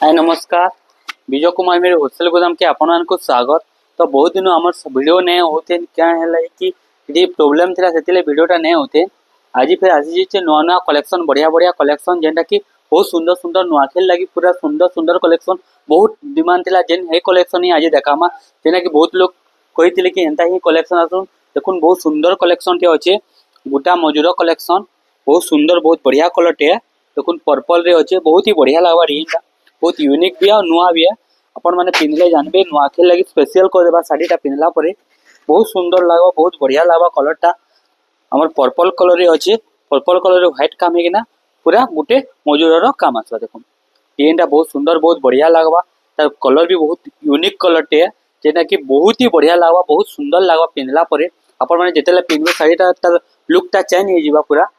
हाय नमस्कार। विजय कुमार मेरे होलसेल गोदाम के आपण को स्वागत। तो बहुत दिन आम वीडियो नहीं होते क्या है कि ये प्रोब्लेम थी से वीडियोटा नहीं होते। आज फिर आसी नुआ नुआ कलेक्शन बढ़िया बढ़िया कलेक्शन जेनटा कि बहुत सुंदर सुंदर नुआखेल लगी पूरा सुंदर सुंदर कलेक्शन बहुत डिमांड थी जेन हे कलेक्शन ही आज देखामा जेना कि बहुत लोग कही कि एंता ही कलेक्शन आसुन देखुन बहुत सुंदर कलेक्शन टे अच्छे गोटा मजूर कलेक्शन बहुत सुंदर बहुत बढ़िया कलर टे देखुन पर्पल रे अच्छे बहुत ही बढ़िया लगवा डिजाइन बहुत यूनिक भी है और नुआ भी है अपन मैंने पिंधले जानबे नुआखेल लगी स्पेशल कर देबा साड़ीटा पिंधला परे बहुत सुंदर लगवा बहुत बढ़िया लगवा कलरटा हमर पर्पल कलर रे अच्छे पर्पल कलर रे व्हाइट काम है ना पूरा गोटे मजूर काम आसवा देखुन डिजाइनटा बहुत सुंदर बहुत बढ़िया लगवा तार कलर भी बहुत यूनिक कलर टे जेना कि बहुत ही बढ़िया लगवा बहुत सुंदर लगवा पिंधला परे अपन मैंने जितेला पिंधबे साड़ीटा तार लुकटा चेंज हो जिबा पूरा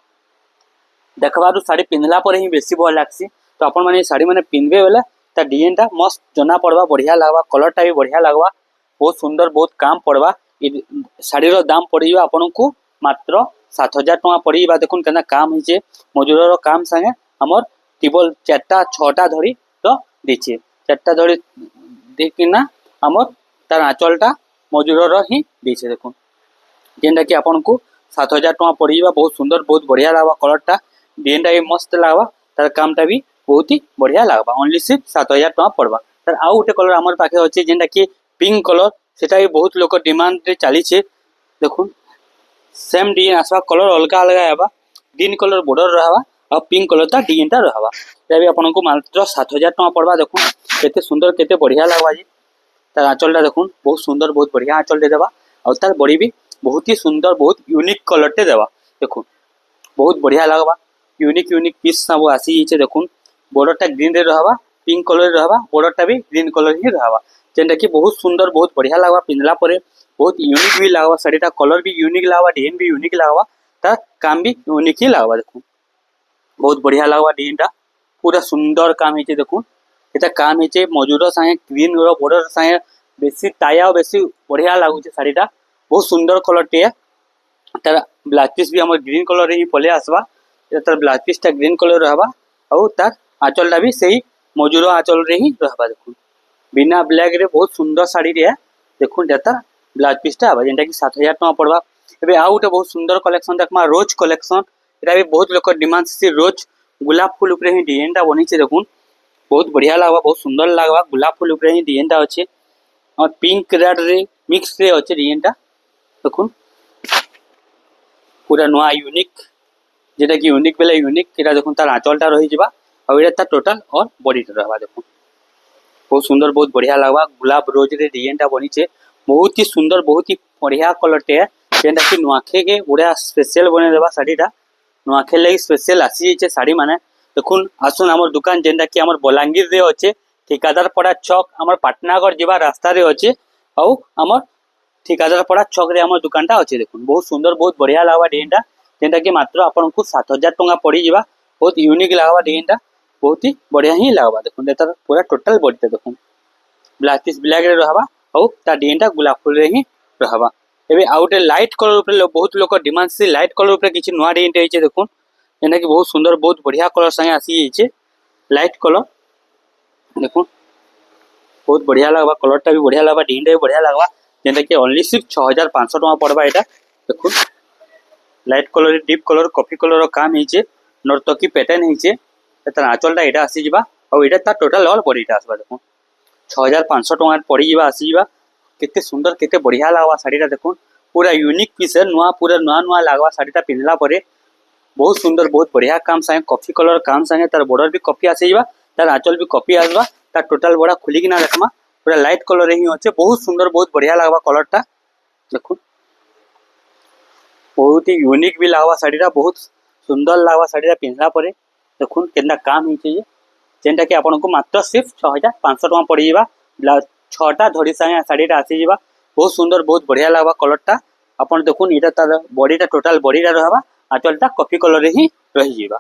देखबार साड़ी पिंधला पर ही बेसी भल लागसी। तो अपन मैंने साड़ी मैंने पिंधबे बेले ता डिजाइनटा मस्त जना पड़वा बढ़िया लगवा कलरटा भी बढ़िया लगवा बहुत सुंदर बहुत काम पड़वा शाढ़ीर दाम पड़ आपन को मात्र 7,000 टका पड़ा देखुन के काम होचे मजूर काम संगे आमर टेबल 4टा 6टा धड़ी तो दीचे 4टा धड़ी देना आमर तार आंचलटा मजूर ही दीचे देखुन जेनटा कि आपन को 7,000 टका पड़ बहुत सुंदर बहुत बढ़िया लगवा कलरटा डिजाइनटा भी मस्त लगवा तार कामटा भी बहुत ही बढ़िया लगवा ओनली सिर्फ 7,000 टका पड़वा तार आउ गोटे कलर आमर पाखे अच्छे जेनटा कि पिंक कलर सेटा भी बहुत लोक डिमांड रे चली देखुन सेम डिजाइन आसवा कलर अलग अलग आवा ग्रीन कलर बॉर्डर रहवा और पिंक कलर ता डिजाइनटा रहवा एटा भी आपन को मात्र 7,000 टका पड़वा देखुन केते सुंदर केते बढ़िया लगवा जी तार आंचलटा देखुन बहुत सुंदर बहुत बढ़िया आंचल दे देवा और तार बॉडी भी बहुत ही सुंदर बहुत यूनिक कलर टे देवा देखुन बहुत बढ़िया लगवा यूनिक यूनिक पीस सब आसी देखुन बॉर्डरटा ग्रीन रे रहवा पिंक कलर रे रहवा बॉर्डरटा भी ग्रीन कलर ही रहवा जेनटा कि बहुत सुंदर बहुत बढ़िया लगवा पिंधला परे बहुत यूनिक भी लगवा साड़ीटा कलर भी यूनिक लगवा डिजाइन भी यूनिक लगवा तार काम भी यूनिक ही लगवा देखुन बहुत बढ़िया लगवा डिजाइनटा पूरा सुंदर काम है देखुन एटा काम है मजूर संगे ग्रीन बॉर्डर संगे बेसी टाया और बेसी बढ़िया लगुचे साड़ीटा बहुत सुंदर कलर टे तार ब्लाउज पीस भी हमर ग्रीन कलर रे ही पले आसवा तार ब्लाउज पीसटा ग्रीन कलर रहबा और तार आंचलटा भी सही मजूर आंचल रे ही रहबा देखुन बिना ब्लैक रे बहुत सुंदर साड़ी रे देखुन तार ब्लाउज पीसटा आबा जेनटा कि 7,000 टका पड़वा एबे आउ गोटे बहुत सुंदर कलेक्शन देखमा रोज कलेक्शन एटा भी बहुत लोक डिमांड से रोज गुलाब फूल ऊपर ही डिजाइनटा बनिছে देखुन बहुत बढ़िया लगवा बहुत सुंदर लगवा गुलाब फूल ऊपर ही डिजाइनटा अच्छे और पिंक रेड रे मिक्स रे अच्छे डिजाइनटा देखुन पूरा नुआ यूनिक जेटा कि यूनिक बेले यूनिक एटा देखुन तार आंचलटा रही जिबा और एटा तार टोटल और बॉडी रहबा देखुन बहुत सुंदर बहुत बढ़िया लगवा गुलाब रोज रे डिजाइनटा बनिছে बहुत ही सुंदर बहुत ही बढ़िया कलर टे जेनटा कि नुआखे के उड़ा स्पेशल बने देबा साड़ीटा नुआखे लगी स्पेशल आसी जे साड़ी माने देखुन आसुन हमर दुकान जेनटा कि हमर बलांगीर रे अच्छे ठिकादार पड़ा चौक हमर पाटनागढ़ जीवा रास्ता रे अच्छे और हमर ठिकादार पड़ा चौक रे हमर दुकानटा अच्छे देखुन बहुत सुंदर बहुत बढ़िया लगवा डिजाइनटा जेनटा कि मात्र आपन को 7,000 टका पड़ी जीवा बहुत यूनिक लगवा डिजाइनटा बहुत ही बढ़िया ही लगवा देखुन एतार पूरा टोटल बॉडी देखुन ब्लाउज पीस ब्लैक रे रहबा और ता डिजाइनटा गुलाब फूल रे ही रहबा एबे आउटे लाइट कलर ऊपर बहुत लोक डिमांड से लाइट कलर ऊपर किछि नुआ डिजाइन होइचे देखुन जेना कि बहुत सुंदर बहुत बढ़िया कलर संगे आसी जाइए लाइट कलर देखुन बहुत बढ़िया लगवा कलरटा भी बढ़िया लगवा डिजाइनटा भी बढ़िया लगवा जेनटा कि ओनली सिर्फ 6,500 टका पड़वा एटा देखुन light colour deep colour coffee colour काम होइचे नर्तकी पैटर्न होइचे तार आंचलटा एटा आसी जिबा और एटा तार टोटल ऑल बॉडीटा आसबा देखुन 6,500 टका पड़ी जिबा आसी जिबा केते सुंदर केते बढ़िया लगवा साड़ीटा देखुन पूरा यूनिक पीस है पूरा नुआ नुआ लगवा साड़ीटा पिंधला परे बहुत सुंदर बहुत बढ़िया काम संगे कॉफी कलर काम संगे तार बॉर्डर भी कॉफी आसी जिबा तार आंचल भी कॉफी आसबा तार टोटल बड़ा खुली किना देखमा पूरा लाइट कलर ही होचे बहुत सुंदर बहुत बढ़िया लगवा कलरटा देखुन बहुत ही यूनिक भी लगवा साड़ीटा बहुत सुंदर लगवा साड़ीटा पिंधला परे देखुन केतना काम होइचे जेनटा कि आपन को मात्र सिर्फ 6,500 टका पड़ी जिबा 6टा धड़ी संगे साड़ीटा आसी जिबा बहुत सुंदर बहुत बढ़िया लगवा कलरटा आपन देखुन एटा तार बॉडीटा टोटल बॉडीटा रहबा आंचलटा कॉफी कलर ही रही जिबा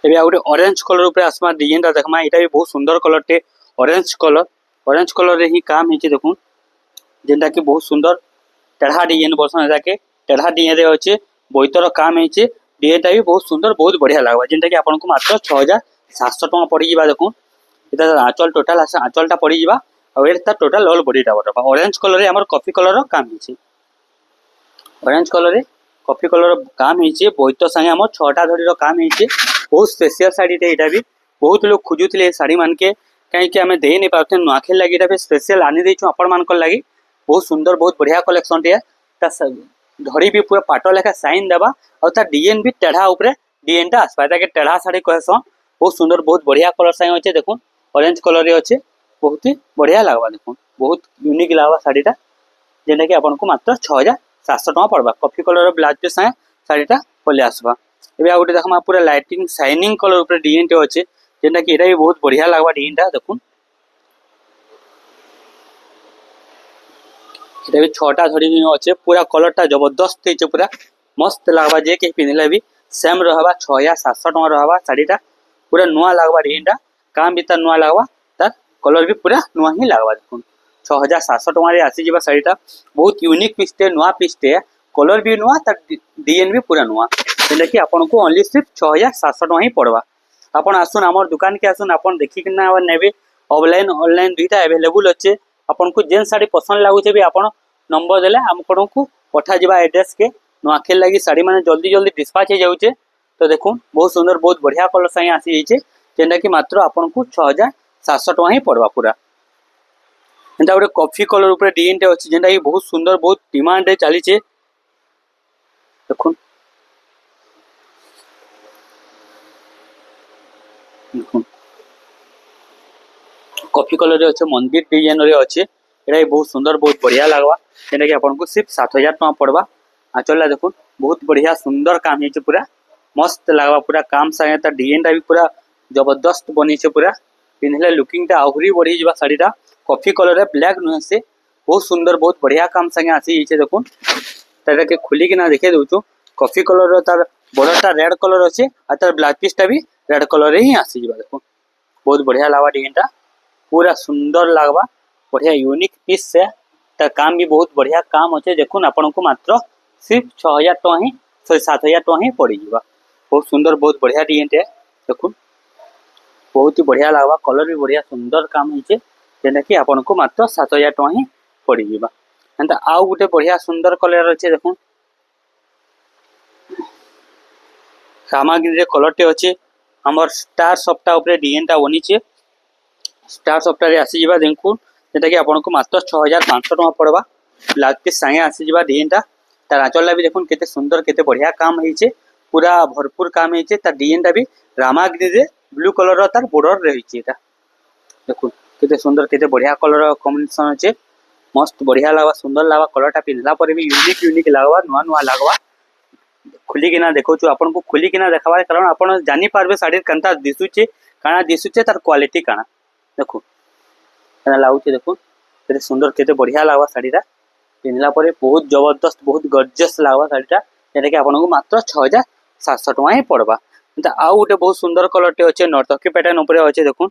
एबे आउटे ऑरेंज कलर ऊपर आसमा डिजाइनटा देखमा एटा भी बहुत सुंदर कलर टे ऑरेंज कलर रे ही काम होइचे देखुन जेनटा कि बहुत सुंदर टेढ़ा डिजाइन बसन एटा के टेढ़ा डिजाइन रे होचे बोइतर काम होइचे डिजाइनटा भी बहुत सुंदर बहुत बढ़िया लगवा जेनटा कि आपन को मात्र 6,000 700 टଙ୍କା पड़ीजा देखो इटा आंचल टोटाल आंचलटा पड़ीजा और एटा टोटाल ऑल बॉडीटा पड़वा ऑरेंज कलर रे हमर कॉफी कलर काम हिची ऑरेंज कलर रे कॉफी कलर काम हिची बोइतो संगे हमर 6टा धड़ी रो काम हिची बहुत स्पेशल साड़ी टे एटा भी बहुत लोग खोजुतले साड़ी मान के कहीं कि हमें दे नहीं पाते नुआखे लगी एटा भी स्पेशल आनी देछु आपण मान को लगी बहुत सुंदर बहुत बढ़िया कलेक्शन टे ता धड़ी भी पूरा पाटो लेखा साइन देबा और ता डिजाइन भी टेढ़ा ऊपर डिजाइन टा आसपा के टेढ़ा साड़ी कहसन बहुत सुंदर बहुत बढ़िया कलर साइन अच्छे देखो ऑरेंज कलर रे अच्छे बहुत ही बढ़िया लगवा देखो बहुत यूनिक लगवा साड़ीटा जेना कि आपन को मात्र 6700 टका पड़वा कॉफी कलर ब्लाउज के साथ साड़ीटा पले आसबा एबे आ गोटे देखमा पूरा लाइटिंग शाइनिंग कलर ऊपर डिजाइन टे अच्छे जेना कि एटा भी बहुत बढ़िया लगवा डिजाइनटा देखो एटा भी 6टा धड़ी अच्छे पूरा कलरटा जबरदस्त है पूरा मस्त लगवा जे के पिनले भी सेम रहबा 6700 टका रहबा साड़ीटा पूरा नुआ लगवा डिजाइनटा काम भी तार नुआ लगवा तार कलर भी पूरा नुआ ही लगवा देखो 6700 टका रे आसी जिबा साड़ीटा बहुत यूनिक पीसटे नुआ पीसटे कलर भी नुआ तार डिजाइन भी पूरा नुआ जेना कि आपन को ओनली सिर्फ 6700 टका ही पड़वा आपन आसुन हमर दुकान के आसुन आपन देखि कि ना नेबे ऑफलाइन ऑनलाइन दुईटा अवेलेबल अच्छे आपन को जेन साड़ी पसंद लागुचे भी आपन नंबर देले हमकन को पठा जिबा एड्रेस के नुआखे लगी साड़ी माने जल्दी जल्दी डिस्पैच हो जाउचे तो देखो बहुत सुंदर बहुत बढ़िया कलर साई आसी जाइए जेनटा कि मात्र आपन को 6700 टका ही पड़वा पूरा एंता गोटे कॉफी कलर ऊपर डिजाइन टे अछि जेनटा कि बहुत सुंदर बहुत डिमांड रे चली छे देखो कॉफी कलर रे अछि मंदिर डिजाइन रे अछि एटा बहुत सुंदर बहुत बढ़िया लगवा जेनटा कि आपन को सिर्फ 7000 टका पड़वा आंचलला देखो बहुत बढ़िया सुंदर काम है पूरा मस्त लगवा पूरा काम संगे ता डिजाइनटा भी पूरा जबरदस्त बनी छे पूरा पिनले लुकिंग टा आहुरी बढ़ी जिबा साड़ीटा कॉफी कलर है ब्लैक नुहे से बहुत सुंदर बहुत बढ़िया काम संगे आसी छे देखो तारा के खुली के ना देखे दोछु कॉफी कलर रो तार बॉर्डरटा रेड कलर अछि आ तार ब्लाउज पीसटा भी रेड कलर रे ही आसी जिबा देखो बहुत बढ़िया लगवा डिजाइनटा पूरा सुंदर लगवा बढ़िया यूनिक पीस से तार काम भी बहुत बढ़िया काम अच्छे देखो आपन को मात्र सिर्फ 6000 टका ही 7000 टका ही पड़ी जिबा बहुत सुंदर बहुत बढ़िया डिजाइन है देखो बहुत ही बढ़िया लगवा कलर भी बढ़िया सुंदर काम है जेना कि आपन को मात्र 7000 टका ही पड़ी जिबा एंता आउ गुटे बढ़िया सुंदर कलर अच्छे देखो सामग्री रे कलर टे अच्छे हमर स्टार सप्ताह ऊपर डिजाइनटा बनी छे स्टार सप्ताह रे आसी जिबा देखो जेटा कि आपन को मात्र 6500 टका पड़वा ब्लाउज के संगे आसी जिबा डिजाइनटा तार आंचलला भी देखो केते सुंदर केते बढ़िया काम है पूरा भरपूर काम है तार डिजाइनटा भी रामाग्री रे ब्लू कलर रो तार बॉर्डर रही छे देखो केते सुंदर केते बढ़िया कलर कॉम्बिनेशन अच्छे मस्त बढ़िया लगवा सुंदर लगवा कलरटा पिनला पर भी यूनिक यूनिक लगवा नुआ नुआ लगवा खुली किना देखो छु आपन को खुली किना देखावा कारण आपन जानि पारबे साड़ी कंता दिसुचे काना दिसुचे तार क्वालिटी काना देखो एना लाउचे देखो केते सुंदर केते बढ़िया लगवा साड़ीटा पिनला पर बहुत जबरदस्त बहुत गॉर्जियस लगवा साड़ीटा जेटा कि आपन को मात्र 6700 टका ही पड़वा एंता आउ गोटे बहुत सुंदर कलर टे अच्छे नर्तकी पैटर्न ऊपर अच्छे देखो